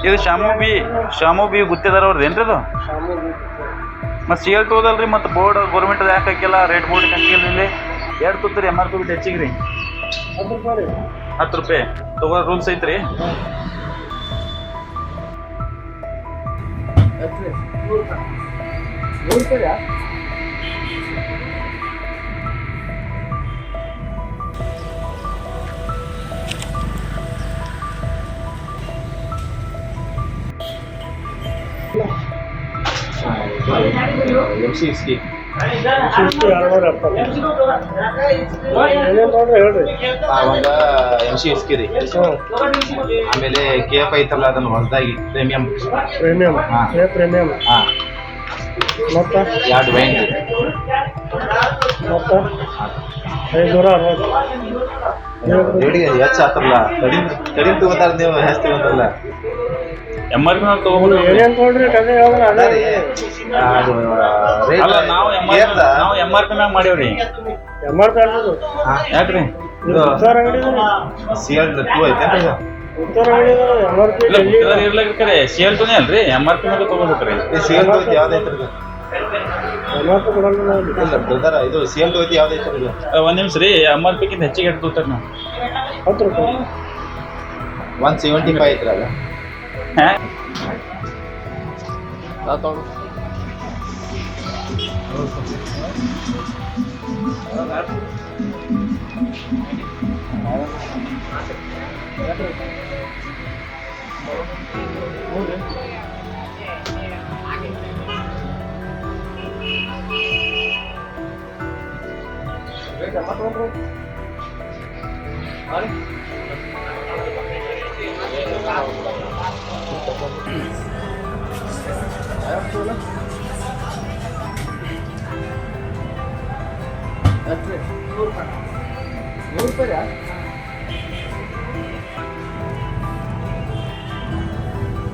ಇದು ಶಾಮು ಬಿ ಗುತ್ತೇದಾರ ಅವ್ರದ್ದು ಏನ್ರಿ ಅದು? ಮತ್ತು ಸೇಲ್ ತೋದಲ್ರಿ, ಮತ್ತು ಬೋರ್ಡ್ ಗೌರ್ಮೆಂಟ್ ಯಾಕೆ ಹಾಕಿಲ್ಲ, ರೇಟ್ ಬೋರ್ಡ್ ಹಾಕಿಲ್ಲ ಇಲ್ಲಿ ಎರಡು ತೂತ್ರಿ MRP ಬಿಟ್ಟು ಹೆಚ್ಚಿಗೆ ರೀ 10 ರೂಪಾಯಿ ತಗೋ ರೂಲ್ಸ್ ಐತ್ರಿ. MC ಇಸ್ಕಿ ಅವಾಗ MC ಇಸ್ಕಿ ರೀ. ಆಮೇಲೆ KF ಐತಲ್ಲ ಅದನ್ನು ಹೊಸದಾಗಿ ಪ್ರೀಮಿಯಂ ಹಾಂ ಮತ್ತು 2 ವೈನ್ ರೀ ಮತ್ತು 560 ರೇಡಿಗೆ ಹೆಚ್ಚು ಆತಲ್ಲ. ಕಡಿಮೆ ತಗೋತಾರ, ನೀವು ಹೆಚ್ಚು ತಗೋತಾರಲ್ಲ. MRP ತಗೋಬೋದು ಏನೇನು ತೊಗೊಳ್ರಿ ಕಡೆ ಹೇಳಿದ್ರೆ ಅದೇ ರೀ. ಅಲ್ಲ, ನಾವು MRP ಮ್ಯಾಗ ಮಾಡೇವ್ರಿ. MRP ಅನ್ನೋದು ಯಾಕ್ರಿ? ಉತ್ತರ ಅಂಗಡಿ CL 2 ಐತೇನ್ರಿ ಇದು? ಉತ್ತರ ಅಂಗಡಿ MRP ಇರ್ಲಾಗ್ರಿ ಸೇಲ್ ಟೂನೇ ಅಲ್ರಿ, MRP ಮ್ಯಾಗ ತಗೋಬೇಕ್ರಿ. CL 2 ಐತಿ ಯಾವ್ದೈತ್ರಿ ಇದು? MRP ಕೊಡಲ್ಲ ನಾವು. ಇಲ್ಲ ಬ್ರದರ್, ಇದು CL 2 ಐತಿ ಯಾವ್ದೈತ್ರಿ ಇದು? ಒಂದ್ ನಿಮಿಷ ರೀ, MRP ಗಿಂತ ಹೆಚ್ಚಿಗೆ ಎಷ್ಟು ತಗೋತಾರ ನಾವು? 10 ರೂಪಾಯಿ 175 ಐತ್ರಿ ಅಲ್ಲ.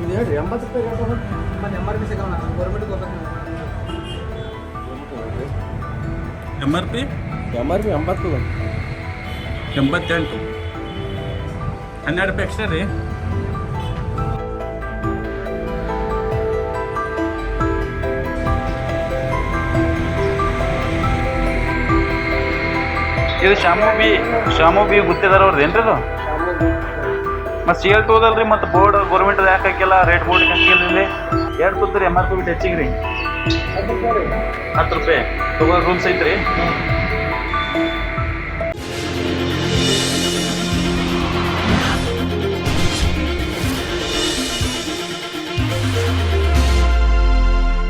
ಇದು ಹೇಳ್ರಿ 80 ರೂಪಾಯಿ MRP ಸಿಗೋಣ ಗೌರ್ಮೆಂಟ್ಗೆ ಹೋಗ್ಬೇಕು. MRP 80 88 12 ರೂಪಾಯಿ ಎಕ್ಸ್ಟ್ರಾ ರೀ. ಇದು ಶಾಮು ಬಿ ಗುತ್ತೇದಾರ ಅವ್ರದ್ದು ಏನ್ರಿ ಅದು? ಮತ್ತು ಸೇಲ್ ತೋದಲ್ರಿ, ಮತ್ತು ಬೋರ್ಡ್ ಗೌರ್ಮೆಂಟ್ ಯಾಕೆ ಹಾಕಿಲ್ಲ, ರೇಟ್ ಬೋರ್ಡ್ ಹಾಕಿಲ್ಲ ಇಲ್ಲಿ ಎರಡು ತೂತ್ರಿ MRP ಬಿಟ್ಟು ಹೆಚ್ಚಿಗೆ ರೀ 10 ರೂಪಾಯಿ ತಗೋ ರೂಲ್ಸ್ ಐತ್ರಿ.